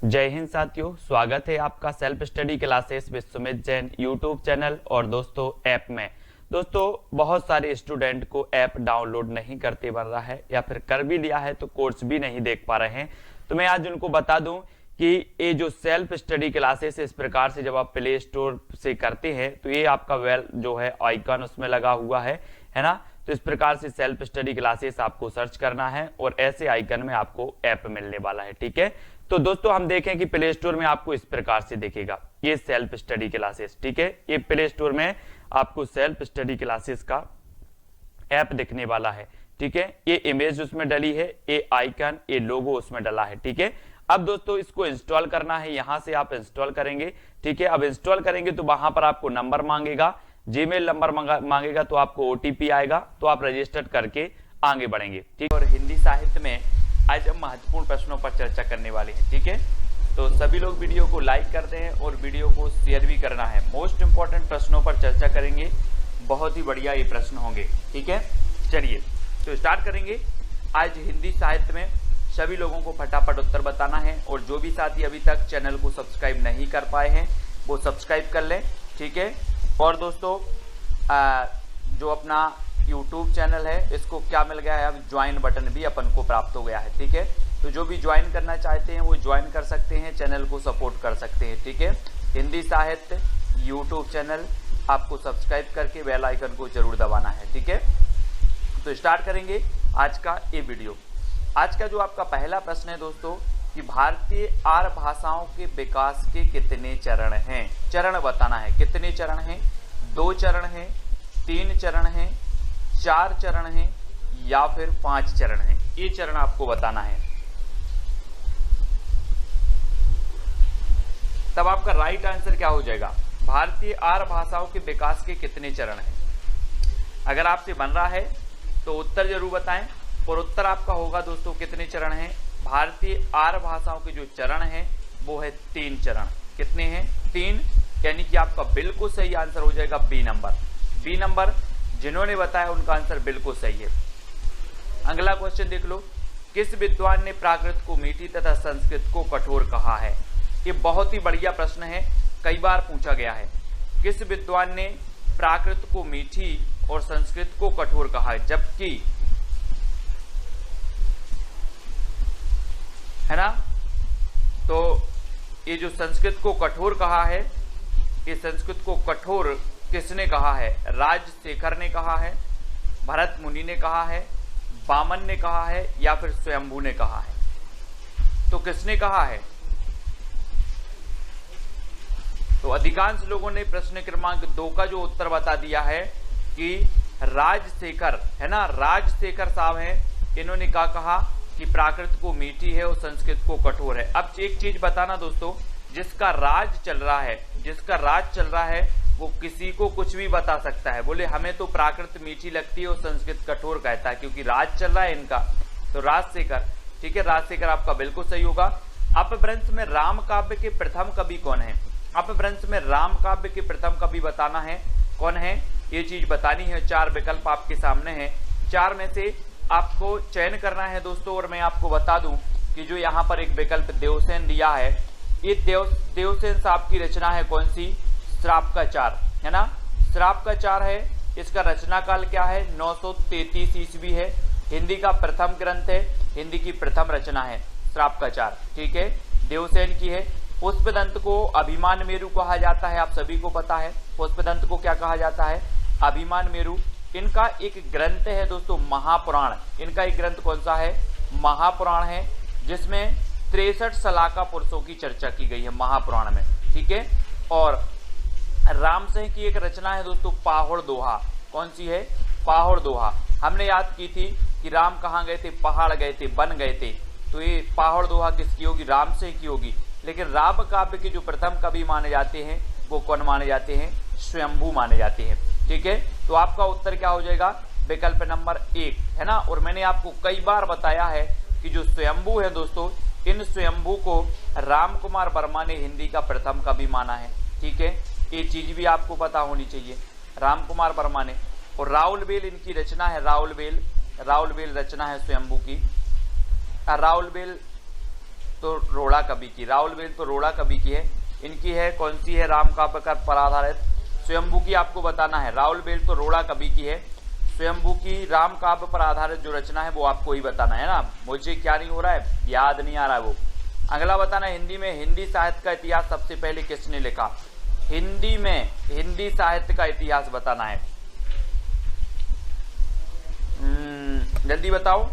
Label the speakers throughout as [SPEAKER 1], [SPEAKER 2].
[SPEAKER 1] जय हिंद साथियों, स्वागत है आपका self study classes with Sumit Jain YouTube channel और दोस्तों ऐप में। दोस्तों बहुत सारे स्टूडेंट को ऐप डाउनलोड नहीं करते बन रहा है या फिर कर भी लिया है तो कोर्स भी नहीं देख पा रहे हैं। तो मैं आज उनको बता दूं कि ये जो सेल्फ स्टडी क्लासेस इस प्रकार से जब आप प्ले स्टोर से करते हैं तो ये आपका वेल जो है आइकन उसमें लगा हुआ है ना। तो इस प्रकार से सेल्फ स्टडी क्लासेस आपको सर्च करना है और ऐसे आइकन में आपको ऐप मिलने वाला है। ठीक है, तो दोस्तों हम देखें कि प्ले स्टोर में आपको इस प्रकार से दिखेगा ये सेल्फ स्टडी क्लासेस। ठीक है, ये प्ले स्टोर में आपको सेल्फ स्टडी क्लासेस का ऐप दिखने वाला है। ठीक है, ये इमेज उसमें डली है, ये आइकन, ये लोगो उसमें डला है। ठीक है, अब दोस्तों इसको इंस्टॉल करना है, यहां से आप इंस्टॉल करेंगे। ठीक है, अब इंस्टॉल करेंगे तो वहां पर आपको नंबर मांगेगा, जीमेल नंबर मांगेगा, तो आपको ओटीपी आएगा, तो आप रजिस्टर करके आगे बढ़ेंगे। ठीक, और हिंदी साहित्य में आज हम महत्वपूर्ण प्रश्नों पर चर्चा करने वाले हैं। ठीक है, तो सभी लोग वीडियो को लाइक कर दें और वीडियो को शेयर भी करना है। मोस्ट इंपॉर्टेंट प्रश्नों पर चर्चा करेंगे, बहुत ही बढ़िया ये प्रश्न होंगे। ठीक है, चलिए तो स्टार्ट करेंगे। आज हिंदी साहित्य में सभी लोगों को फटाफट उत्तर बताना है और जो भी साथी अभी तक चैनल को सब्सक्राइब नहीं कर पाए हैं वो सब्सक्राइब कर लें। ठीक है, और दोस्तों जो अपना YouTube चैनल है इसको क्या मिल गया है, अब ज्वाइन बटन भी अपन को प्राप्त हो गया है। ठीक है, तो जो भी ज्वाइन करना चाहते हैं वो ज्वाइन कर सकते हैं, चैनल को सपोर्ट कर सकते हैं। ठीक है, हिंदी साहित्य YouTube चैनल आपको सब्सक्राइब करके बेल आइकन को जरूर दबाना है। ठीक है, तो स्टार्ट करेंगे आज का ये वीडियो। आज का जो आपका पहला प्रश्न है दोस्तों कि भारतीय आर्य भाषाओं के विकास के कितने चरण हैं। चरण बताना है, कितने चरण हैं, 2 चरण हैं, 3 चरण हैं, 4 चरण हैं या फिर 5 चरण हैं, ये चरण आपको बताना है। तब आपका राइट आंसर क्या हो जाएगा, भारतीय आर्य भाषाओं के विकास के कितने चरण हैं। अगर आपसे बन रहा है तो उत्तर जरूर बताएं और उत्तर आपका होगा दोस्तों कितने चरण हैं। भारतीय आर्य भाषाओं के जो चरण हैं वो है 3 चरण। कितने हैं, 3, यानी कि आपका बिल्कुल सही आंसर हो जाएगा बी नंबर। बी नंबर जिन्होंने बताया उनका आंसर बिल्कुल सही है। अगला क्वेश्चन देख लो, किस विद्वान ने प्राकृत को मीठी तथा संस्कृत को कठोर कहा है। ये बहुत ही बढ़िया प्रश्न है, कई बार पूछा गया है। किस विद्वान ने प्राकृत को मीठी और संस्कृत को कठोर कहा है, जबकि है ना, तो ये जो संस्कृत को कठोर कहा है, ये संस्कृत को कठोर किसने कहा है, राजशेखर ने कहा है, भरत मुनि ने कहा है, वामन ने कहा है या फिर स्वयंभू ने कहा है। तो किसने कहा है, तो अधिकांश लोगों ने प्रश्न क्रमांक 2 का जो उत्तर बता दिया है कि राजशेखर, है ना, राजशेखर साहब हैं, इन्होंने क्या कहा कि प्राकृत को मीठी है और संस्कृत को कठोर है। अब एक चीज बताना दोस्तों, जिसका राज चल रहा है, जिसका राज चल रहा है वो किसी को कुछ भी बता सकता है, बोले हमें तो प्राकृत मीठी लगती है और संस्कृत कठोर कहता है, क्योंकि राज चल रहा है इनका। तो राजशेखर, ठीक है, राजशेखर आपका बिल्कुल सही होगा। अपभ्रंश में राम काव्य के प्रथम कवि कौन है, अपभ्रंश में राम काव्य के प्रथम कवि बताना है कौन है, ये चीज बतानी है। 4 विकल्प आपके सामने हैं, 4 में से आपको चयन करना है दोस्तों। और मैं आपको बता दूं कि जो यहाँ पर एक विकल्प देवसेन दिया है, ये देवसेन साहब की रचना है कौन सी, श्राप का 4, है ना, श्राप का 4 है। इसका रचना काल क्या है, 933 ईस्वी है। हिंदी का प्रथम ग्रंथ है, हिंदी की प्रथम रचना है श्राप का 4। ठीक है, देवसेन की है। पुष्पदंत को अभिमान मेरु कहा जाता है, आप सभी को पता है पुष्पदंत को क्या कहा जाता है, अभिमान मेरु। इनका एक ग्रंथ है दोस्तों महापुराण, इनका एक ग्रंथ कौन सा है, महापुराण है, जिसमें 63 सलाका पुरुषों की चर्चा की गई है महापुराण में। ठीक है, और रामसिंह की एक रचना है दोस्तों पाहुड़ दोहा, कौन सी है, पाहुड़ दोहा। हमने याद की थी कि राम कहाँ गए थे, पहाड़ गए थे, बन गए थे, तो ये पाहुड़ दोहा किसकी होगी, रामसिंह की होगी। लेकिन राम काव्य के जो प्रथम कवि माने जाते हैं वो कौन माने जाते हैं, स्वयंभू माने जाते हैं। ठीक है, तो आपका उत्तर क्या हो जाएगा, विकल्प नंबर 1, है ना। और मैंने आपको कई बार बताया है कि जो स्वयंभू है दोस्तों, इन स्वयंभू को राम कुमार वर्मा ने हिंदी का प्रथम कवि माना है। ठीक है, ये चीज भी आपको पता होनी चाहिए, राम कुमार वर्मा ने। और राउलबेल इनकी रचना है, राउलबेल रचना है स्वयंभू की। राउलबेल तो रोड़ा कवि की। राउल बेल तो रोड़ा कवि की है। इनकी है कौन सी है राम काव्य पर आधारित? स्वयंभू की आपको बताना है। राउल बेल तो रोड़ा कवि की है। स्वयंभू की राम काव्य पर आधारित जो रचना है वो आपको ही बताना है ना। मुझे क्या नहीं हो रहा है, याद नहीं आ रहा है वो। अगला बताना, हिंदी में हिंदी साहित्य का इतिहास सबसे पहले किसने लिखा? हिंदी में हिंदी साहित्य का इतिहास बताना है। जल्दी बताओ।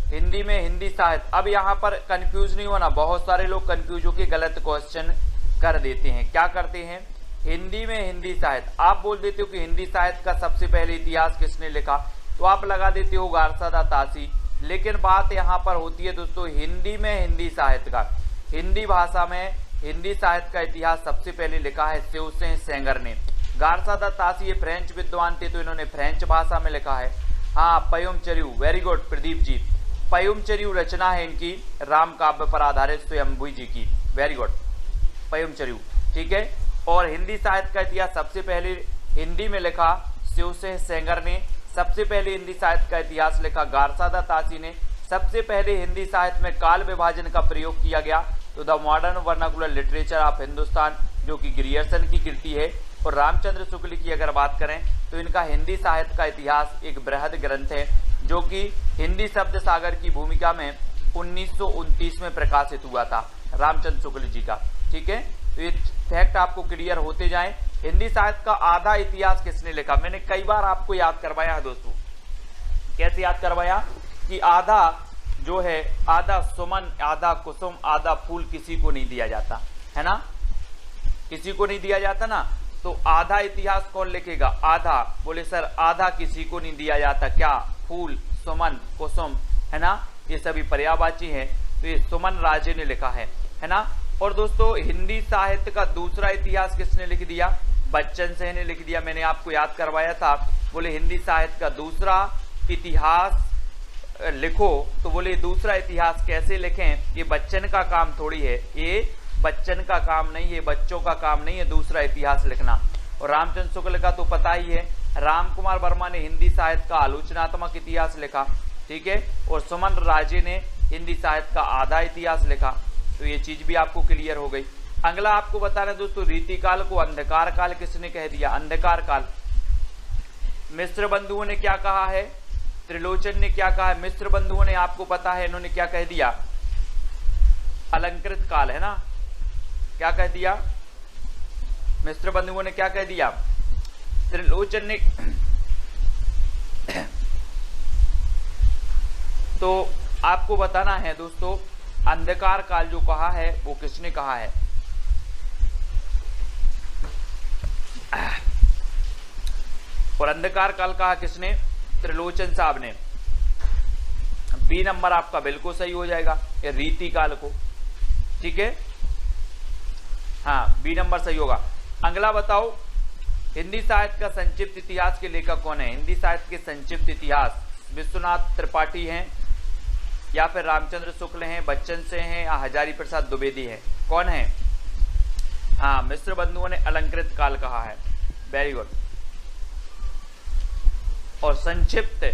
[SPEAKER 1] हिंदी में हिंदी साहित्य। अब यहाँ पर कंफ्यूज नहीं होना, बहुत सारे लोग कंफ्यूज होकर गलत क्वेश्चन कर देते हैं। क्या करते हैं? हिंदी में हिंदी साहित्य आप बोल देते हो कि हिंदी साहित्य का सबसे पहले इतिहास किसने लिखा, तो आप लगा देते हो गारसादा तासी। लेकिन बात यहाँ पर होती है दोस्तों, हिंदी में हिंदी साहित्य का, हिंदी भाषा में हिंदी साहित्य का इतिहास सबसे पहले लिखा है शिवसेन सेंगर ने। गारसादा तासी ये फ्रेंच विद्वान थे, तो इन्होंने फ्रेंच भाषा में लिखा है। हाँ, पयुमचर्यू, वेरी गुड प्रदीप जी। पयुमचर्यू रचना है इनकी राम काव्य पर आधारित स्वयंभू जी की, वेरी गुड पयुमचर्यू, ठीक है। और हिंदी साहित्य का इतिहास सबसे पहले हिंदी में लिखा शिवसेन सेंगर ने। सबसे पहले हिंदी साहित्य का इतिहास लिखा गारसादा तासी ने। सबसे पहले हिंदी साहित्य में काल विभाजन का प्रयोग किया गया, तो the modern vernacular literature of Hindustan, जो कि ग्रियर्सन की कृति है। और रामचंद्र शुक्ल की अगर बात करें तो इनका हिंदी साहित्य का इतिहास एक बृहद ग्रंथ है, जो कि हिंदी शब्द सागर की भूमिका में 1929 में प्रकाशित हुआ था, रामचंद्र शुक्ल जी का, ठीक है। तो ये फैक्ट आपको क्लियर होते जाएं। हिंदी साहित्य का आधा इतिहास किसने लिखा? मैंने कई बार आपको याद करवाया है दोस्तों। कैसे याद करवाया कि आधा जो है, आधा सुमन, आधा कुसुम, आधा फूल किसी को नहीं दिया जाता है ना, किसी को नहीं दिया जाता ना। तो आधा इतिहास कौन लिखेगा? आधा। बोले सर आधा किसी को नहीं दिया जाता, क्या? फूल, सुमन, कुसुम, है ना, ये सभी पर्यायवाची हैं। तो ये सुमन राजे ने लिखा है ना। और दोस्तों हिंदी साहित्य का दूसरा इतिहास किसने लिख दिया? बच्चन सिंह ने लिख दिया। मैंने आपको याद करवाया था, बोले हिंदी साहित्य का दूसरा इतिहास लिखो, तो बोले दूसरा इतिहास कैसे लिखें? ये बच्चन का काम थोड़ी है, ये बच्चन का काम नहीं है, बच्चों का काम नहीं है दूसरा इतिहास लिखना। और रामचंद्र शुक्ल का तो पता ही है, राम कुमार वर्मा ने हिंदी साहित्य का आलोचनात्मक इतिहास लिखा, ठीक है। और सुमन राजे ने हिंदी साहित्य का आधा इतिहास लिखा। तो ये चीज भी आपको क्लियर हो गई। अगला आपको बताना है दोस्तों, रीतिकाल को अंधकार काल किसने कह दिया? अंधकार काल मिश्र बंधुओं ने क्या कहा है? त्रिलोचन ने क्या कहा है? मिश्र बंधुओं ने आपको पता है इन्होंने क्या कह दिया? अलंकृत काल, है ना। क्या कह दिया? मिश्र बंधुओं ने क्या कह दिया? त्रिलोचन ने तो आपको बताना है दोस्तों, अंधकार काल जो कहा है वो किसने कहा है? और अंधकार काल कहा किसने? त्रिलोचन साहब ने। बी नंबर आपका बिल्कुल सही हो जाएगा, ये रीति काल को, ठीक है। हाँ, बी नंबर सही होगा। अगला बताओ, हिंदी साहित्य का संक्षिप्त इतिहास के लेखक कौन है? हिंदी साहित्य के संक्षिप्त इतिहास विश्वनाथ त्रिपाठी हैं, या फिर रामचंद्र शुक्ल हैं, बच्चन से हैं, या हजारी प्रसाद द्विवेदी है? कौन है? हाँ, मिश्र बंधुओं ने अलंकृत काल कहा है, वेरी गुड। और संक्षिप्त,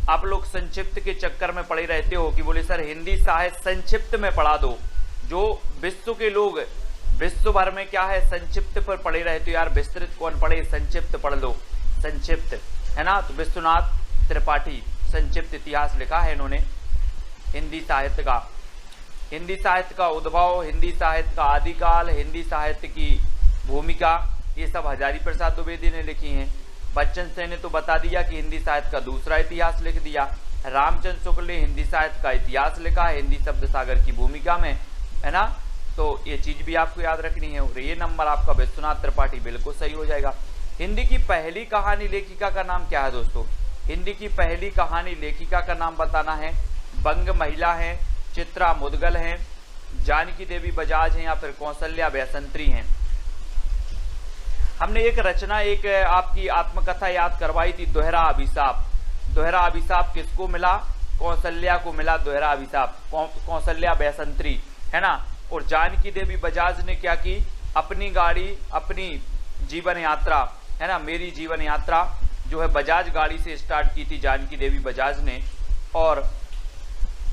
[SPEAKER 1] आप लोग संक्षिप्त के चक्कर में पड़े रहते हो कि बोले सर हिंदी साहित्य संक्षिप्त में पढ़ा दो। जो विश्व के लोग विश्व भर में क्या है संक्षिप्त पर पढ़े रहते हो, यार विस्तृत कौन पढ़े, संक्षिप्त पढ़ लो, संक्षिप्त, है ना। तो विश्वनाथ त्रिपाठी संक्षिप्त इतिहास लिखा है इन्होंने हिंदी साहित्य का। हिंदी साहित्य का उद्भव, हिंदी साहित्य का आदिकाल, हिंदी साहित्य की भूमिका, ये सब हजारी प्रसाद द्विवेदी ने लिखी हैं। बच्चन सिंह ने तो बता दिया कि हिंदी साहित्य का दूसरा इतिहास लिख दिया। रामचंद्र शुक्ल ने हिंदी साहित्य का इतिहास लिखा है हिंदी शब्द सागर की भूमिका में, है ना। तो ये चीज भी आपको याद रखनी है। और ये नंबर आपका विश्वनाथ त्रिपाठी बिल्कुल सही हो जाएगा। हिंदी की पहली कहानी लेखिका का नाम क्या है दोस्तों? हिंदी की पहली कहानी लेखिका का नाम बताना है। बंग महिला हैं, चित्रा मुदगल हैं, जानकी देवी बजाज हैं, या फिर कौशल्या बैसंत्री हैं। हमने एक रचना, एक आपकी आत्मकथा याद करवाई थी, दोहरा अभिशाप। दोहरा अभिशाप किसको मिला? कौशल्या को मिला दोहरा अभिशाप, कौशल्या बैसंत्री, है ना। और जानकी देवी बजाज ने क्या की? अपनी गाड़ी, अपनी जीवन यात्रा, है ना, मेरी जीवन यात्रा जो है बजाज गाड़ी से स्टार्ट की थी जानकी देवी बजाज ने। और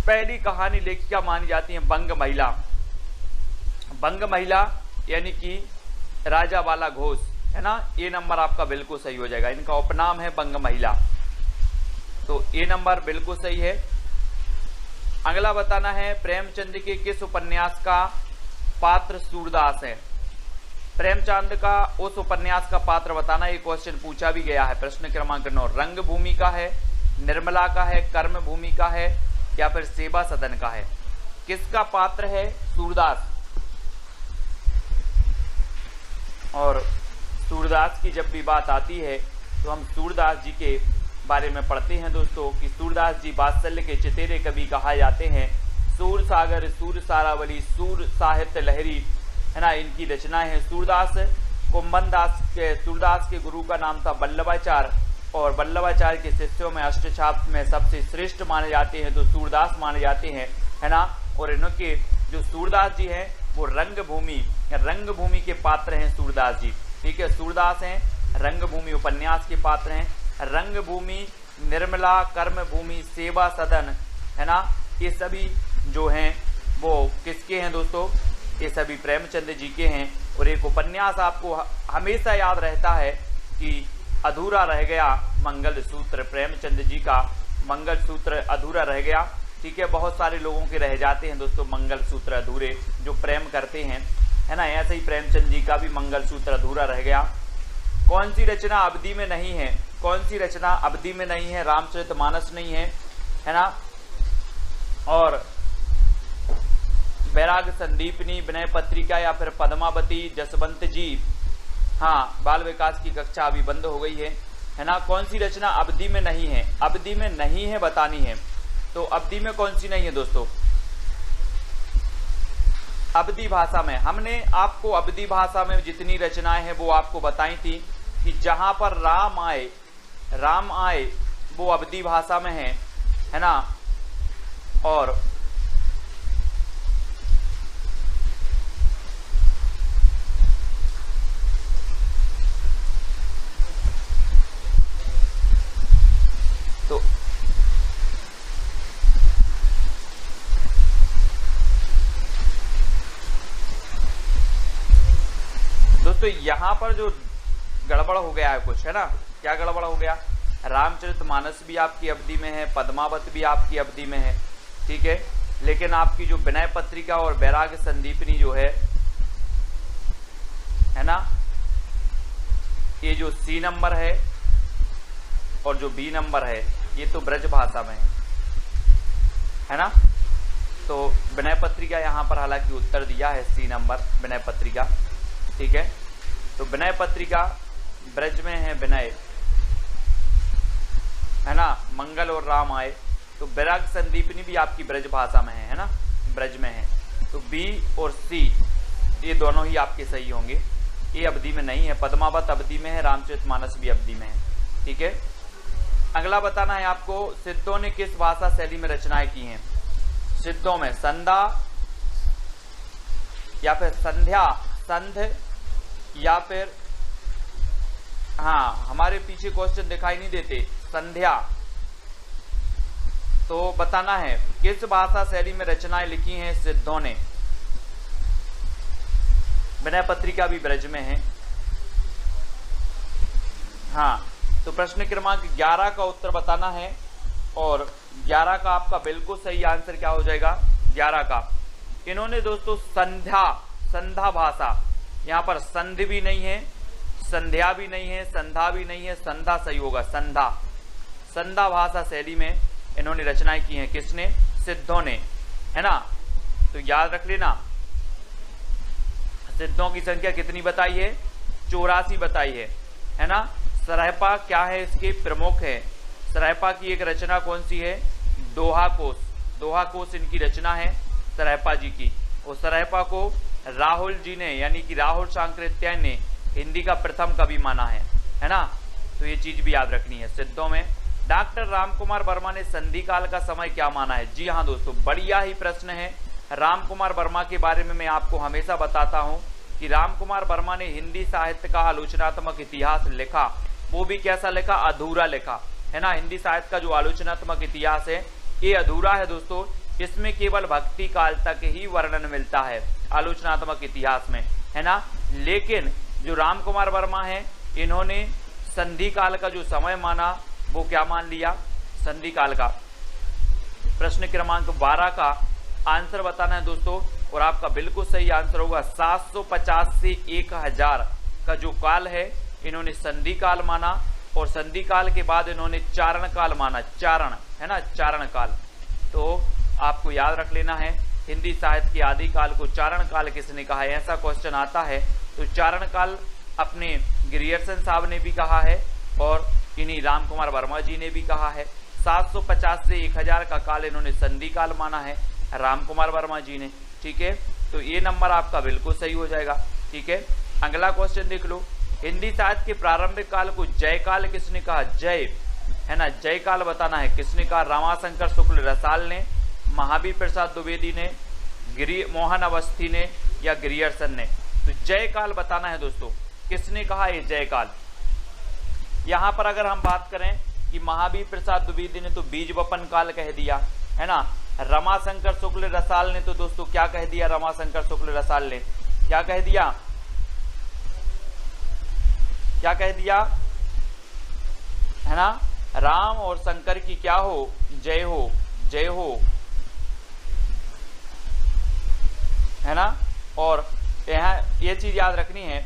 [SPEAKER 1] पहली कहानी लेखिका मानी जाती है बंग महिला। भंग महिला यानी कि राजा वाला घोष, है ना, ये नंबर आपका बिल्कुल सही हो जाएगा। इनका उपनाम है भंग महिला, तो ये नंबर बिल्कुल सही है। अगला बताना है प्रेमचंद के किस उपन्यास का पात्र सूरदास है। प्रेमचंद का उस उपन्यास का पात्र बताना, ये क्वेश्चन पूछा भी गया है। प्रश्न क्रमांक 9 रंगभूमि का है, निर्मला का है, कर्मभूमि का है या फिर सेवा सदन का है। किसका पात्र है सूरदास। और सूरदास की जब भी बात आती है तो हम सूरदास जी के बारे में पढ़ते हैं दोस्तों कि सूरदास जी वात्सल्य के चतेरे कवि कहा जाते हैं। सूर सागर, सूर सारावली, सूर साहित्य लहरी, है ना, इनकी रचनाएं हैं। सूरदास के गुरु का नाम था वल्लभाचार्य और वल्लभाचार्य के शिष्यों में अष्टछाप में सबसे श्रेष्ठ माने जाते हैं तो सूरदास माने जाते हैं, है ना। और इनके जो सूरदास जी हैं वो रंगभूमि के पात्र हैं सूरदास जी, ठीक है। सूरदास हैं रंगभूमि उपन्यास के पात्र हैं। रंगभूमि, निर्मला, कर्मभूमि, सेवा सदन, है ना, ये सभी जो हैं वो किसके हैं दोस्तों, ये सभी प्रेमचंद जी के हैं। और एक उपन्यास आपको हमेशा याद रहता है कि अधूरा रह गया मंगलसूत्र, प्रेमचंद जी का मंगलसूत्र अधूरा रह गया, ठीक है। बहुत सारे लोगों के रह जाते हैं दोस्तों मंगलसूत्र अधूरे, जो प्रेम करते हैं, है ना। ऐसे ही प्रेमचंद जी का भी मंगलसूत्र अधूरा रह गया। कौन सी रचना अवधि में नहीं है, कौन सी रचना अवधि में नहीं है। रामचरितमानस नहीं है ना। और बैराग संदीपनी, विनय पत्रिका या फिर पद्मावती, जसवंत जी, हाँ, बाल विकास की कक्षा अभी बंद हो गई है ना। कौन सी रचना अवधि में नहीं है, अवधि में नहीं है बतानी है। तो अवधि में कौन सी नहीं है दोस्तों, अवधि भाषा में। हमने आपको अवधि भाषा में जितनी रचनाएं हैं वो आपको बताई थी कि जहां पर राम आए वो अवधि भाषा में है ना। और तो दोस्तों यहाँ पर जो गड़बड़ हो गया है कुछ, है ना। क्या गड़बड़ हो गया, रामचरितमानस भी आपकी अवधि में है, पद्मावत भी आपकी अवधि में है, ठीक है। लेकिन आपकी जो विनय पत्रिका और बैराग संदीपनी जो है ना, ये जो सी नंबर है और जो बी नंबर है ये तो ब्रज भाषा में है ना। तो विनय पत्रिका यहाँ पर हालांकि उत्तर दिया है सी नंबर विनय पत्रिका, ठीक है। तो विनय पत्रिका ब्रज में है, विनय, है ना, मंगल और राम आए। तो बैराग संदीपनी भी आपकी ब्रज भाषा में है ना, ब्रज में है। तो बी और सी ये दोनों ही आपके सही होंगे। ये अवधि में नहीं है, पद्मावत अवधि में है, रामचरितमानस भी अवधि में है, ठीक है। अगला बताना है आपको सिद्धों ने किस भाषा शैली में रचनाएं की हैं। सिद्धों में संधा या फिर संध्या, संध या फिर, हाँ, हमारे पीछे क्वेश्चन दिखाई नहीं देते, संध्या। तो बताना है किस भाषा शैली में रचनाएं लिखी हैं सिद्धों ने। विनय पत्रिका भी ब्रज में है, हाँ। तो प्रश्न क्रमांक 11 का उत्तर बताना है और 11 का आपका बिल्कुल सही आंसर क्या हो जाएगा, 11 का। इन्होंने दोस्तों संधा भाषा, यहाँ पर संध भी नहीं है, संध्या भी नहीं है, संधा भी नहीं है, संधा सही होगा, संधा भाषा शैली में इन्होंने रचनाएं की हैं। किसने, सिद्धों ने, है ना। तो याद रख लेना, सिद्धों की संख्या कितनी बताई है, 84 बताई है ना। सरायपा क्या है, इसके प्रमुख है। सरायपा की एक रचना कौन सी है, दोहा कोश इनकी रचना है सरायपा जी की। और सरायपा को राहुल जी ने, यानी कि राहुल सांकृत्यायन ने हिंदी का प्रथम कवि माना है ना। तो ये चीज भी याद रखनी है। सिद्धों में डॉक्टर रामकुमार वर्मा ने संधि काल का समय क्या माना है। जी हाँ दोस्तों, बढ़िया ही प्रश्न है। रामकुमार वर्मा के बारे में मैं आपको हमेशा बताता हूँ कि रामकुमार वर्मा ने हिंदी साहित्य का आलोचनात्मक इतिहास लिखा, वो भी कैसा लिखा, अधूरा लिखा, है ना। हिंदी साहित्य का जो आलोचनात्मक इतिहास है ये अधूरा है दोस्तों, इसमें केवल भक्ति काल तक ही वर्णन मिलता है। आलोचनात्मक इतिहास में, है ना। लेकिन जो राम कुमार वर्मा है, इन्होंने संधि काल का जो समय माना वो क्या मान लिया, संधि काल का। प्रश्न क्रमांक 12 का आंसर बताना है दोस्तों, और आपका बिल्कुल सही आंसर होगा 750 से 1000 का जो काल है इन्होंने संधि काल माना, और संधि काल के बाद इन्होंने चारण काल माना, चारण, है ना, चारण काल। तो आपको याद रख लेना है, हिंदी साहित्य के आदि काल को चारण काल किसने कहा है, ऐसा क्वेश्चन आता है तो चारण काल अपने ग्रियर्सन साहब ने भी कहा है और इन्हीं राम कुमार वर्मा जी ने भी कहा है। 750 से 1000 का काल इन्होंने संधि काल माना है राम कुमार वर्मा जी ने, ठीक है। तो ये नंबर आपका बिल्कुल सही हो जाएगा, ठीक है। अगला क्वेश्चन देख लो, हिंदी साहित्य के प्रारंभिक काल को जय काल किसने कहा, जय, है ना, जय काल बताना है किसने कहा, रमाशंकर शुक्ल रसाल ने, महावीर प्रसाद द्विवेदी ने, मोहन अवस्थी ने या ग्रियर्सन ने। तो जय काल बताना है दोस्तों, किसने कहा ये जय काल। यहां पर अगर हम बात करें कि महावीर प्रसाद द्विवेदी ने तो बीज वपन काल कह दिया, है ना। रमाशंकर शुक्ल रसाल ने तो दोस्तों क्या कह दिया, रमाशंकर शुक्ल रसाल ने क्या कह दिया, क्या कह दिया, है ना, राम और शंकर की क्या हो, जय हो, जय हो, है ना। और यहाँ ये चीज याद रखनी है,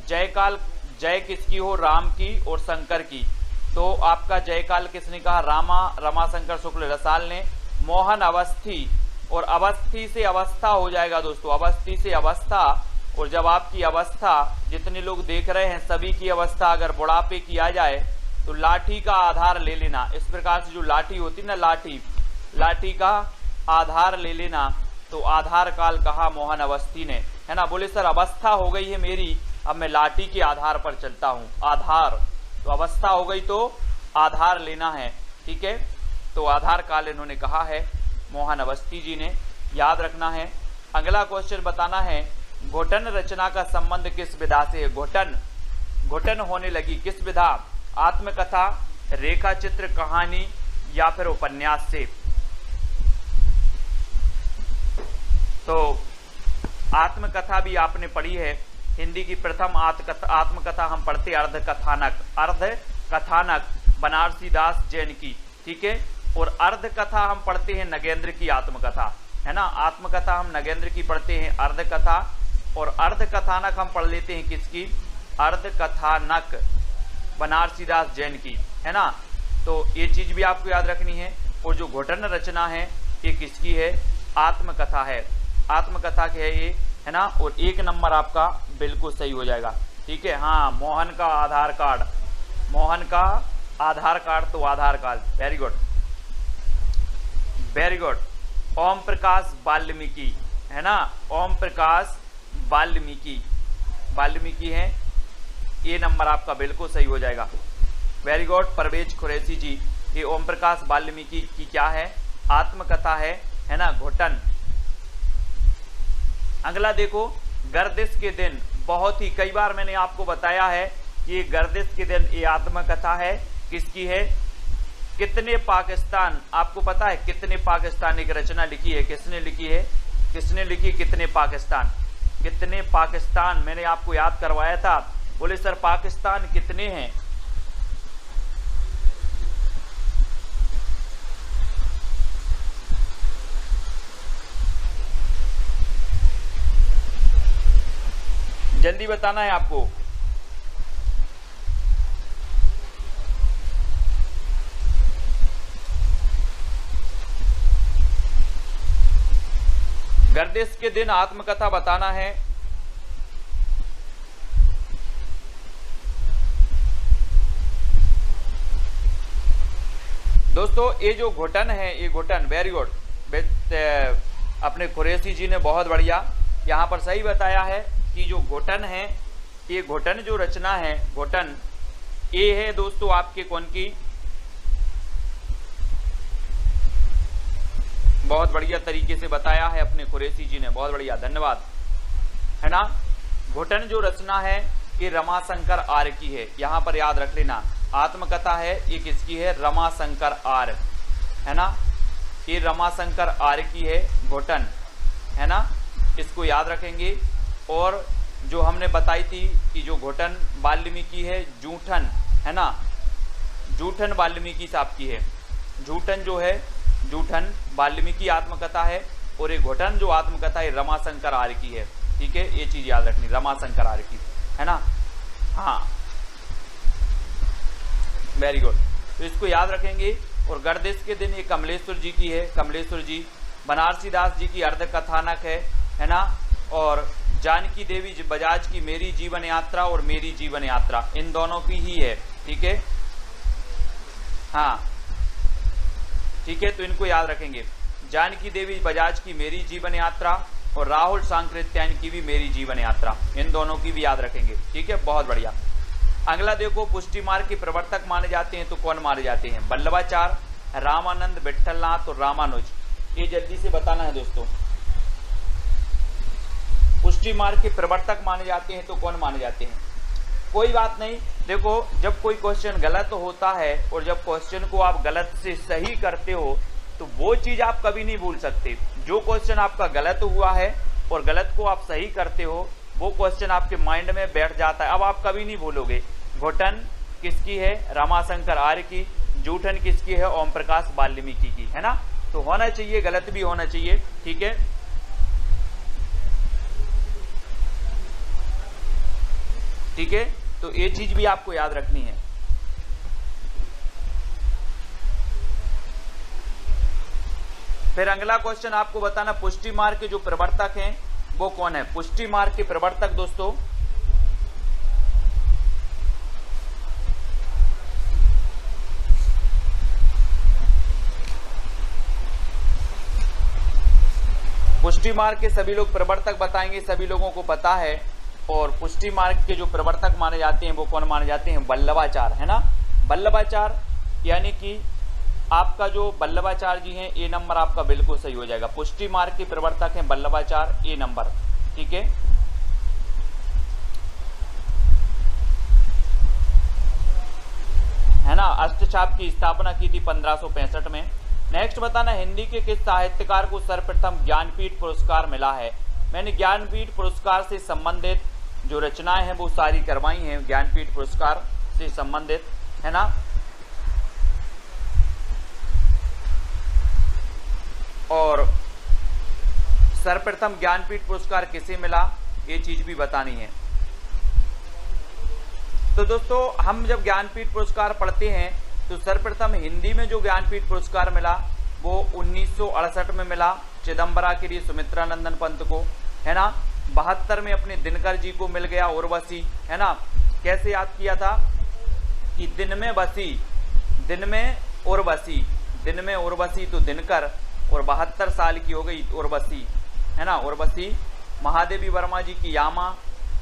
[SPEAKER 1] जय काल, जय किसकी हो, राम की और शंकर की। तो आपका जय काल किसने कहा, रमाशंकर शुक्ल रसाल ने। मोहन अवस्थी, और अवस्थी से अवस्था हो जाएगा दोस्तों, अवस्थी से अवस्था। और जब आपकी अवस्था, जितने लोग देख रहे हैं सभी की अवस्था अगर बुढ़ापे की आ जाए तो लाठी का आधार ले लेना। इस प्रकार से जो लाठी होती ना, लाठी, लाठी का आधार ले लेना। तो आधार काल कहा मोहन अवस्थी ने, है ना। बोले सर अवस्था हो गई है मेरी, अब मैं लाठी के आधार पर चलता हूँ, आधार। तो अवस्था हो गई तो आधार लेना है, ठीक है। तो आधार काल इन्होंने कहा है मोहन अवस्थी जी ने, याद रखना है। अगला क्वेश्चन बताना है, घोटन रचना का संबंध किस विधा से है, घोटन, घोटन होने लगी किस विधा, आत्मकथा, रेखा चित्र, कहानी या फिर उपन्यास से। तो आत्मकथा भी आपने पढ़ी है, हिंदी की प्रथम आत्मकथा हम पढ़ते अर्धकथानक, अर्धकथानक बनारसी दास जैन की, ठीक है। और अर्धकथा हम पढ़ते हैं नगेंद्र की आत्मकथा, है ना। आत्मकथा हम नगेंद्र की पढ़ते हैं, अर्धकथा, और अर्धकथानक हम पढ़ लेते हैं किसकी, अर्धकथानक बनारसी दास जैन की, है ना। तो ये चीज भी आपको याद रखनी है। और जो घोटन रचना है ये किसकी है, आत्मकथा है, आत्मकथा की है ये, है ना। और 1 नंबर आपका बिल्कुल सही हो जाएगा, ठीक है। हाँ, मोहन का आधार कार्ड, मोहन का आधार कार्ड तो Aadhaar card, very good, very good. Om Prakash Valmiki, है ना, ओम प्रकाश वाल्मीकि, वाल्मीकि है, ये नंबर आपका बिल्कुल सही हो जाएगा, वेरी गुड। परवेज कुरैशी जी, ये ओम प्रकाश वाल्मीकि की क्या है, आत्मकथा है ना, घोटन। अगला देखो, गर्दिश के दिन, बहुत ही कई बार मैंने आपको बताया है कि ये गर्दिश के दिन ये आत्मकथा है, किसकी है, कितने पाकिस्तान, आपको पता है कितने पाकिस्तान एक रचना लिखी है, किसने लिखी है, किसने लिखी, कितने पाकिस्तान, कितने पाकिस्तान, मैंने आपको याद करवाया था। बोले सर पाकिस्तान कितने हैं, जल्दी बताना है आपको। गर्दिश के दिन आत्मकथा बताना है। दोस्तों ये जो घोटन है, ये घोटन, वेरी गुड, अपने कुरैशी जी ने बहुत बढ़िया यहाँ पर सही बताया है कि जो घोटन है, ये घोटन जो रचना है, घोटन ये है दोस्तों आपके कौन की, बहुत बढ़िया तरीके से बताया है अपने कुरैशी जी ने, बहुत बढ़िया, धन्यवाद, है ना। घोटन जो रचना है ये रमाशंकर आर्य की है, यहाँ पर याद रख लेना, आत्मकथा है ये किसकी है, रमाशंकर आर्य, है ना, ये रमाशंकर आर्य की है घोटन, है ना। इसको याद रखेंगे। और जो हमने बताई थी कि जो घुटन वाल्मीकि है, जूठन है ना, जूठन वाल्मीकि साहब की है। जूठन जो है, जूठन वाल्मीकि आत्मकथा है, और ये घुटन जो आत्मकथा है रमाशंकर आर्य की है। ठीक है, ये चीज याद रखनी, रमाशंकर आर्य की है ना। हाँ, वेरी गुड। तो इसको याद रखेंगे। और गर्दिश के दिन ये कमलेश्वर जी की है, कमलेश्वर जी। बनारसी दास जी की अर्ध कथानक है ना। और जानकी देवी बजाज की मेरी जीवन यात्रा और मेरी जीवन यात्रा, इन दोनों की ही है। ठीक है, हाँ ठीक है, तो इनको याद रखेंगे। जानकी देवी बजाज की मेरी जीवन यात्रा और राहुल सांकृत्यायन की भी मेरी जीवन यात्रा, इन दोनों की भी याद रखेंगे। ठीक है, बहुत बढ़िया। अगला देखो, पुष्टि मार्ग के प्रवर्तक माने जाते हैं तो कौन माने जाते हैं? वल्लभाचार्य, रामानंद, विट्ठलनाथ और रामानुज। ये जल्दी से बताना है दोस्तों। पुष्टि मार्ग के प्रवर्तक माने जाते हैं तो कौन माने जाते हैं? कोई बात नहीं, देखो जब कोई क्वेश्चन गलत होता है और जब क्वेश्चन को आप गलत से सही करते हो तो वो चीज आप कभी नहीं भूल सकते। जो क्वेश्चन आपका गलत हुआ है और गलत को आप सही करते हो, वो क्वेश्चन आपके माइंड में बैठ जाता है, अब आप कभी नहीं भूलोगे। घुटन किसकी है? रमाशंकर आर्य की। जूठन किसकी है? ओम प्रकाश वाल्मीकि की, है ना। तो होना चाहिए, गलत भी होना चाहिए। ठीक है, ठीक है, तो ये चीज भी आपको याद रखनी है। फिर अगला क्वेश्चन आपको बताना, पुष्टि मार्ग के जो प्रवर्तक हैं वो कौन है? पुष्टि मार्ग के प्रवर्तक दोस्तों, पुष्टि मार्ग के सभी लोग प्रवर्तक बताएंगे, सभी लोगों को पता है। और पुष्टि मार्ग के जो प्रवर्तक माने जाते हैं वो कौन माने जाते हैं? वल्लभाचार्य, है ना। वल्लभाचार्य, यानी कि आपका जो वल्लभाचार्य जी हैं, ए नंबर आपका बिल्कुल सही हो जाएगा। पुष्टि मार्ग के प्रवर्तक हैं वल्लभाचार्य, ए नंबर। ठीक है ना। अष्टछाप की स्थापना की थी 1565 में। नेक्स्ट बताना, हिंदी के किस साहित्यकार को सर्वप्रथम ज्ञानपीठ पुरस्कार मिला है? मैंने ज्ञानपीठ पुरस्कार से संबंधित जो रचनाएं हैं वो सारी करवाई हैं, ज्ञानपीठ पुरस्कार से संबंधित, है ना। और सर्वप्रथम ज्ञानपीठ पुरस्कार किसे मिला, ये चीज भी बतानी है। तो दोस्तों, हम जब ज्ञानपीठ पुरस्कार पढ़ते हैं तो सर्वप्रथम हिंदी में जो ज्ञानपीठ पुरस्कार मिला वो 1968 में मिला चिदम्बरा के लिए सुमित्रानंदन पंत को, है ना। 72 में अपने दिनकर जी को मिल गया, उर्वशी, है ना। कैसे याद किया था कि दिन में बसी, दिन में उर्वशी, दिन में उर्वशी तो दिनकर, और 72 साल की हो गई उर्वशी, है ना। उर्वशी महादेवी वर्मा जी की यामा,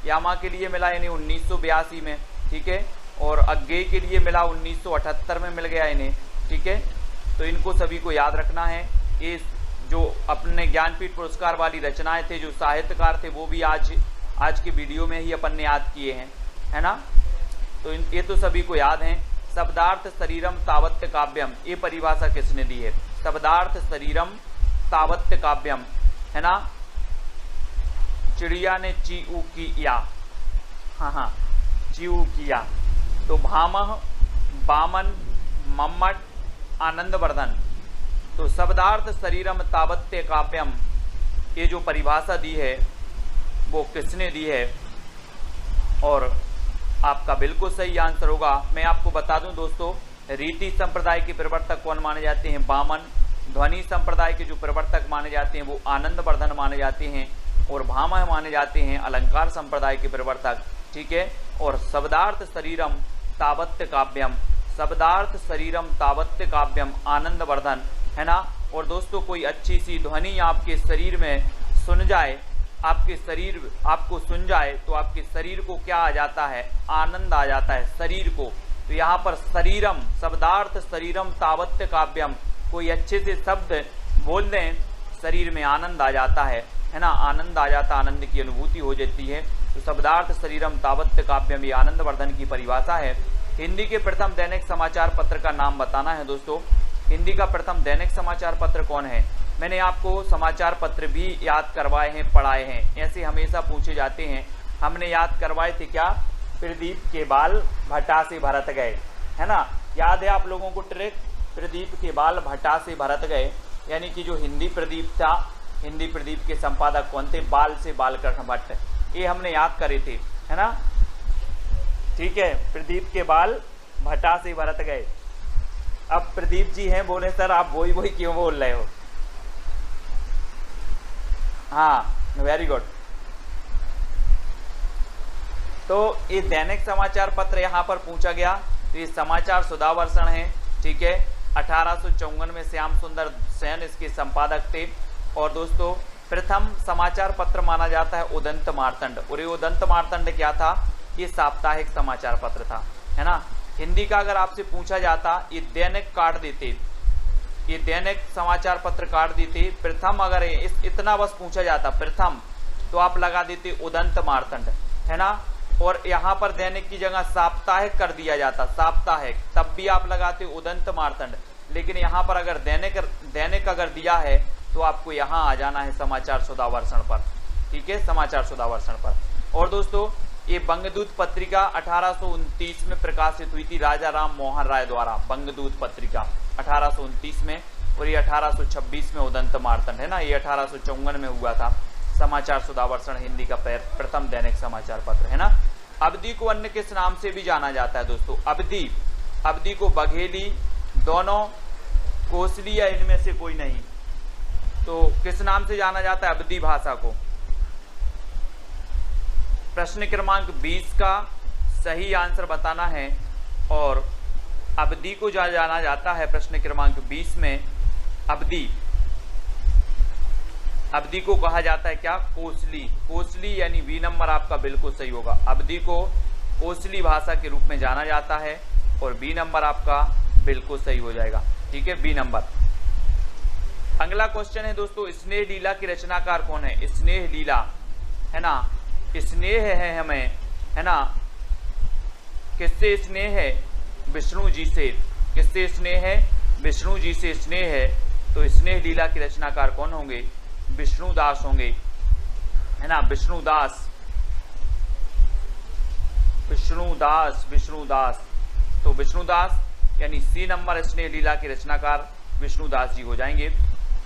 [SPEAKER 1] यामा के लिए मिला यानी 1982 में। ठीक है, और अज्ञेय के लिए मिला 1978 में मिल गया इन्हें। ठीक है, तो इनको सभी को याद रखना है। ये जो अपने ज्ञानपीठ पुरस्कार वाली रचनाएं थे, जो साहित्यकार थे, वो भी आज के वीडियो में ही अपन ने याद किए हैं, है ना। तो ये तो सभी को याद हैं। शब्दार्थ शरीरम तावत्य काव्यम, ये परिभाषा किसने दी है? शब्दार्थ शरीरम तावत्य काव्यम, है ना। चिड़िया ने चीऊ किया, हाँ, चीऊ किया। तो भामह, बामन, मम्मट, आनंदवर्धन। तो शब्दार्थ शरीरम तावत्य काव्यम, ये जो परिभाषा दी है वो किसने दी है? और आपका बिल्कुल सही आंसर होगा। मैं आपको बता दूं दोस्तों, रीति संप्रदाय के प्रवर्तक कौन माने जाते हैं? बामन। ध्वनि संप्रदाय के जो प्रवर्तक माने जाते हैं वो आनंदवर्धन माने जाते हैं, और भामह माने जाते हैं अलंकार संप्रदाय के प्रवर्तक। ठीक है, और शब्दार्थ शरीरम तावत्य काव्यम, शब्दार्थ शरीरम तावत्य काव्यम आनंदवर्धन, है ना। और दोस्तों, कोई अच्छी सी ध्वनि आपके शरीर में सुन जाए, आपके शरीर आपको सुन जाए तो आपके शरीर को क्या आ जाता है? आनंद आ जाता है शरीर को। तो यहाँ पर शरीरम, शब्दार्थ शरीरम तावत्य काव्यम, कोई अच्छे से शब्द बोल दें, शरीर में आनंद आ जाता है ना। आनंद आ जाता, आनंद की अनुभूति हो जाती है। तो शब्दार्थ शरीरम तावत्य काव्यम, ये आनंदवर्धन की परिभाषा है। हिंदी के प्रथम दैनिक समाचार पत्र का नाम बताना है दोस्तों। हिंदी का प्रथम दैनिक समाचार पत्र कौन है? मैंने आपको समाचार पत्र भी याद करवाए हैं, पढ़ाए हैं, ऐसे हमेशा पूछे जाते हैं। हमने याद करवाए थे क्या, प्रदीप के बाल भट्टा से भरत गए, है ना, याद है आप लोगों को ट्रिक, प्रदीप के बाल भट्टा से भरत गए, यानी कि जो हिंदी प्रदीप था, हिंदी प्रदीप के संपादक कौन थे, बाल से बालकृष्ण भट्ट, ये हमने याद करे थे, है ना। ठीक है, प्रदीप के बाल भट्टा से भरत गए। अब प्रदीप जी हैं, बोले सर आप वही वही क्यों बोल रहे हो। हाँ, वेरी गुड। तो ये दैनिक समाचार पत्र यहाँ पर पूछा गया, तो ये समाचार सुधावर्षण है। ठीक है, 1854 में श्याम सुंदर सेन इसके संपादक थे। और दोस्तों प्रथम समाचार पत्र माना जाता है उदंत मार्तंड, और ये उदंत मार्तंड क्या था, ये साप्ताहिक समाचार पत्र था, है ना। हिंदी का अगर आपसे पूछा जाता, ये दैनिक काट देते, ये दैनिक समाचार पत्र काट देते। प्रथम अगर इतना बस पूछा जाता प्रथम, तो आप लगा देते उदंत मार्तंड, है ना। और यहाँ पर दैनिक की जगह साप्ताहिक कर दिया जाता, साप्ताहिक, तब भी आप लगाते उदंत मार्तंड। लेकिन यहाँ पर अगर दैनिक अगर दिया है, तो आपको यहाँ आ जाना है समाचार सुधावर्षण पर। ठीक है, समाचार सुधावर्षण पर। और दोस्तों ये बंगदूत पत्रिका 1829 में प्रकाशित हुई थी राजा राम मोहन राय द्वारा, बंगदूत पत्रिका 1829 में, और ये 1826 में उदंत मार्तंड, है ना, ये 1854 में हुआ था। समाचार सुधावर्षण हिंदी का प्रथम दैनिक समाचार पत्र, है ना। अवधि को अन्य किस नाम से भी जाना जाता है दोस्तों, अवधि को बघेली, दोनों, कोसली या इनमें से कोई नहीं, तो किस नाम से जाना जाता है अवधि भाषा को। प्रश्न क्रमांक 20 का सही आंसर बताना है। और अवधि को जाना जाता है प्रश्न क्रमांक 20 में, अवधि को कहा जाता है क्या, कोसली, कोसली यानी बी नंबर आपका बिल्कुल सही होगा। अवधि को कोसली भाषा के रूप में जाना जाता है, और बी नंबर आपका बिल्कुल सही हो जाएगा। ठीक है, बी नंबर। अगला क्वेश्चन है दोस्तों, स्नेह लीला की रचनाकार कौन है। स्नेह लीला, है ना, स्नेह है हमें, है ना, किससे स्नेह है, विष्णु जी से। किससे स्नेह है, विष्णु जी से स्नेह है। तो स्नेह लीला की रचनाकार कौन होंगे, विष्णुदास होंगे, है ना, विष्णुदास, विष्णुदास, विष्णुदास। तो विष्णुदास यानी सी नंबर स्नेह लीला के रचनाकार विष्णुदास जी हो जाएंगे।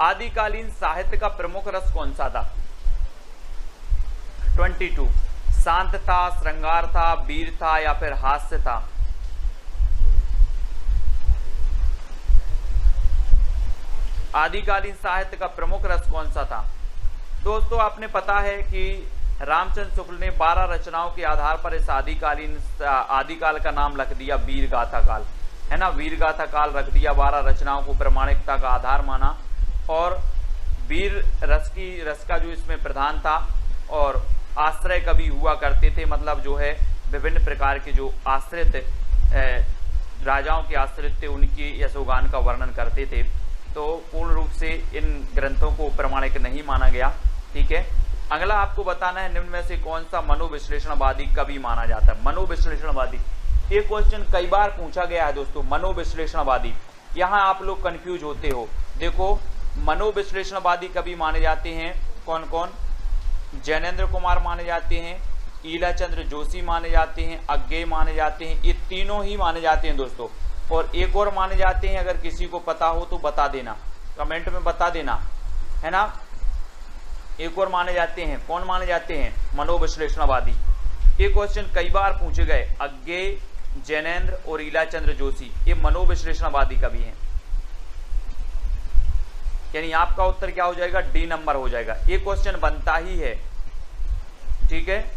[SPEAKER 1] आदिकालीन साहित्य का प्रमुख रस कौन सा था। 22 शांत था, श्रृंगार था, वीर था या फिर हास्य था। आदिकालीन साहित्य का प्रमुख रस कौन सा था। दोस्तों आपने पता है कि रामचंद्र शुक्ल ने 12 रचनाओं के आधार पर इस आदिकाल का नाम रख दिया वीर गाथा काल, है ना, वीर गाथा काल रख दिया। 12 रचनाओं को प्रामाणिकता का आधार माना, और वीर रस का जो इसमें प्रधान था, और आश्रय कवि हुआ करते थे, मतलब जो है विभिन्न प्रकार के जो आश्रित राजाओं के आश्रित थे, उनकी यशोगान का वर्णन करते थे। तो पूर्ण रूप से इन ग्रंथों को प्रमाणिक नहीं माना गया। ठीक है, अगला आपको बताना है निम्न में से कौन सा मनोविश्लेषणवादी कवि माना जाता है। मनोविश्लेषणवादी, ये क्वेश्चन कई बार पूछा गया है दोस्तों। मनोविश्लेषणवादी, यहाँ आप लोग कंफ्यूज होते हो। देखो मनोविश्लेषणवादी कवि माने जाते हैं कौन कौन, जैनेन्द्र कुमार माने जाते हैं, ईलाचंद्र जोशी माने जाते हैं, अज्ञेय माने जाते हैं, ये तीनों ही माने जाते हैं दोस्तों। और एक और माने जाते हैं, अगर किसी को पता हो तो बता देना, कमेंट में बता देना, है ना। एक और माने जाते हैं, कौन माने जाते हैं, मनोविश्लेषणवादी। ये क्वेश्चन कई बार पूछे गए। अज्ञेय, जैनेन्द्र और ईलाचंद्र जोशी, ये मनोविश्लेषणवादी कवि हैं। यानी आपका उत्तर क्या हो जाएगा, डी नंबर हो जाएगा। ये क्वेश्चन बनता ही है। ठीक है,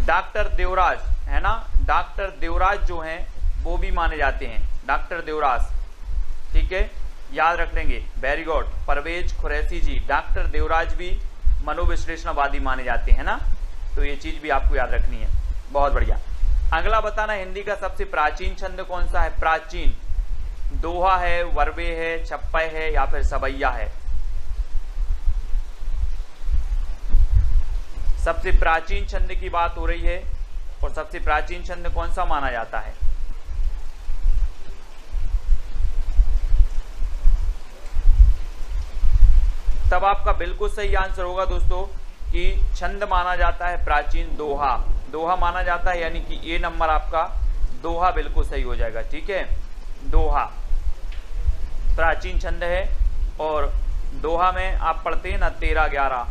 [SPEAKER 1] डॉक्टर देवराज, है ना, डॉक्टर देवराज जो हैं वो भी माने जाते हैं, डॉक्टर देवराज। ठीक है, याद रख लेंगे, वेरी गुड। परवेज खुरैशी जी, डॉक्टर देवराज भी मनोविश्लेषणवादी माने जाते हैं ना, तो ये चीज भी आपको याद रखनी है। बहुत बढ़िया। अगला बताना, हिंदी का सबसे प्राचीन छंद कौन सा है। प्राचीन, दोहा है, वर्बे है, छप्पय है या फिर सबैया है। सबसे प्राचीन छंद की बात हो रही है, और सबसे प्राचीन छंद कौन सा माना जाता है। तब आपका बिल्कुल सही आंसर होगा दोस्तों कि छंद माना जाता है प्राचीन दोहा, दोहा माना जाता है, यानी कि ये नंबर आपका दोहा बिल्कुल सही हो जाएगा। ठीक है, दोहा प्राचीन छंद है और दोहा में आप पढ़ते हैं ना 13-11।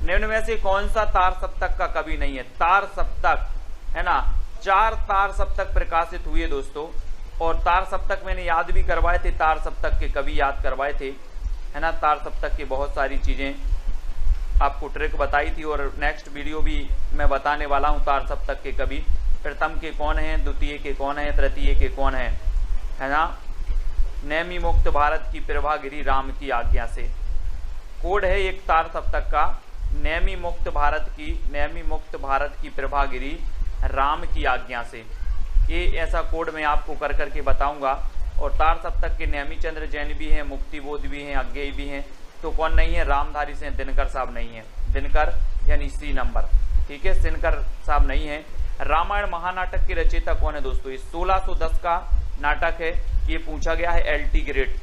[SPEAKER 1] निम्न में से कौन सा तार सप्तक का कवि नहीं है? तार सप्तक है ना, 4 तार सप्तक प्रकाशित हुए दोस्तों, और तार सप्तक मैंने याद भी करवाए थे, तार सप्तक के कवि याद करवाए थे, है ना। तार सप्तक की बहुत सारी चीजें आपको ट्रिक बताई थी और नेक्स्ट वीडियो भी मैं बताने वाला हूं। तार सप्तक के कवि प्रथम के कौन हैं, द्वितीय के कौन हैं, तृतीय के कौन हैं, है ना। नेमी मुक्त भारत की प्रभा गिरी राम की आज्ञा से, कोड है एक तार सप्तक का, नेमी मुक्त भारत की प्रभा गिरी राम की आज्ञा से। ये ऐसा कोड मैं आपको कर करके बताऊंगा। और तार सप्तक के नेमी चंद्र जैन भी हैं, मुक्तिबोध भी हैं, अज्ञेय भी हैं, तो कौन नहीं है? रामधारी से दिनकर साहब नहीं है, दिनकर यानी सी नंबर। ठीक है, दिनकर साहब नहीं है। रामायण महानाटक के रचयिता कौन है दोस्तों? ये 1610 का नाटक है, ये पूछा गया है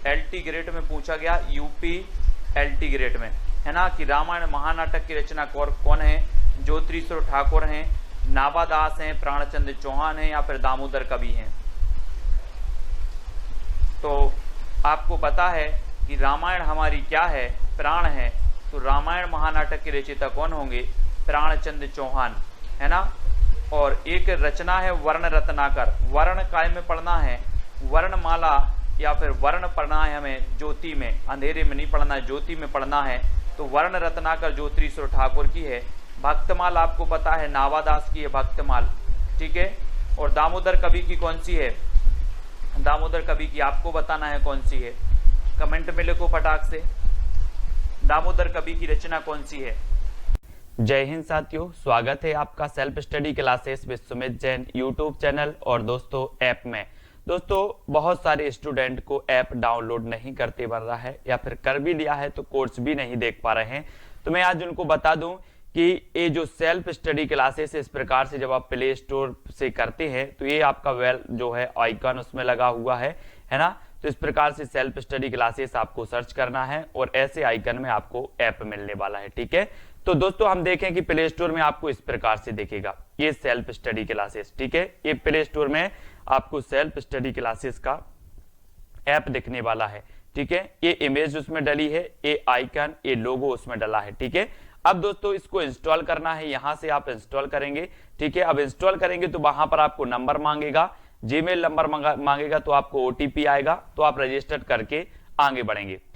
[SPEAKER 1] LT ग्रेड में पूछा गया, यूपी LT ग्रेड में, है ना, कि रामायण महानाटक की रचना कौन है? ज्योतिश्वर ठाकुर हैं, नावादास हैं, प्राणचंद्र चौहान हैं, या फिर दामोदर कवि हैं। तो आपको पता है कि रामायण हमारी क्या है? प्राण है। तो रामायण महानाटक के रचयिता कौन होंगे? प्राणचंद्र चौहान, है ना। और एक रचना है वर्ण रत्नाकर, वर्ण काय में पढ़ना है? वर्णमाला या फिर वर्ण पढ़ना है हमें ज्योति में, अंधेरे में नहीं पढ़ना है, ज्योति में पढ़ना है। तो वर्ण रत्नाकर ज्योतिश्वर ठाकुर की है। भक्तमाल आपको पता है नावादास की है भक्तमाल। ठीक है, और दामोदर कवि की कौन सी है? दामोदर कवि की आपको बताना है कौन सी है, कमेंट में लिखो फटाक से, दामोदर कवि की रचना कौन सी है। जय हिंद साथियों, स्वागत है आपका self study classes with Sumit Jain YouTube channel और दोस्तों ऐप में। दोस्तों बहुत सारे स्टूडेंट को ऐप डाउनलोड नहीं करते बन रहा है, या फिर कर भी लिया है तो कोर्स भी नहीं देख पा रहे हैं। तो मैं आज उनको बता दूं कि ये जो सेल्फ स्टडी क्लासेस इस प्रकार से जब आप प्ले स्टोर से करते हैं तो ये आपका वेल जो है आइकन उसमें लगा हुआ है ना। तो इस प्रकार से सेल्फ स्टडी क्लासेस आपको सर्च करना है और ऐसे आइकन में आपको ऐप मिलने वाला है। ठीक है, तो दोस्तों हम देखें कि प्ले स्टोर में आपको इस प्रकार से दिखेगा ये सेल्फ स्टडी क्लासेस। ठीक है, ये प्ले स्टोर में आपको सेल्फ स्टडी क्लासेस का ऐप दिखने वाला है। ठीक है, ये इमेज उसमें डली है, ये आइकन, ये लोगो उसमें डला है। ठीक है, अब दोस्तों इसको इंस्टॉल करना है, यहां से आप इंस्टॉल करेंगे। ठीक है, अब इंस्टॉल करेंगे तो वहां पर आपको नंबर मांगेगा, जीमेल नंबर मांगेगा, तो आपको OTP आएगा, तो आप रजिस्टर करके आगे बढ़ेंगे। ठीक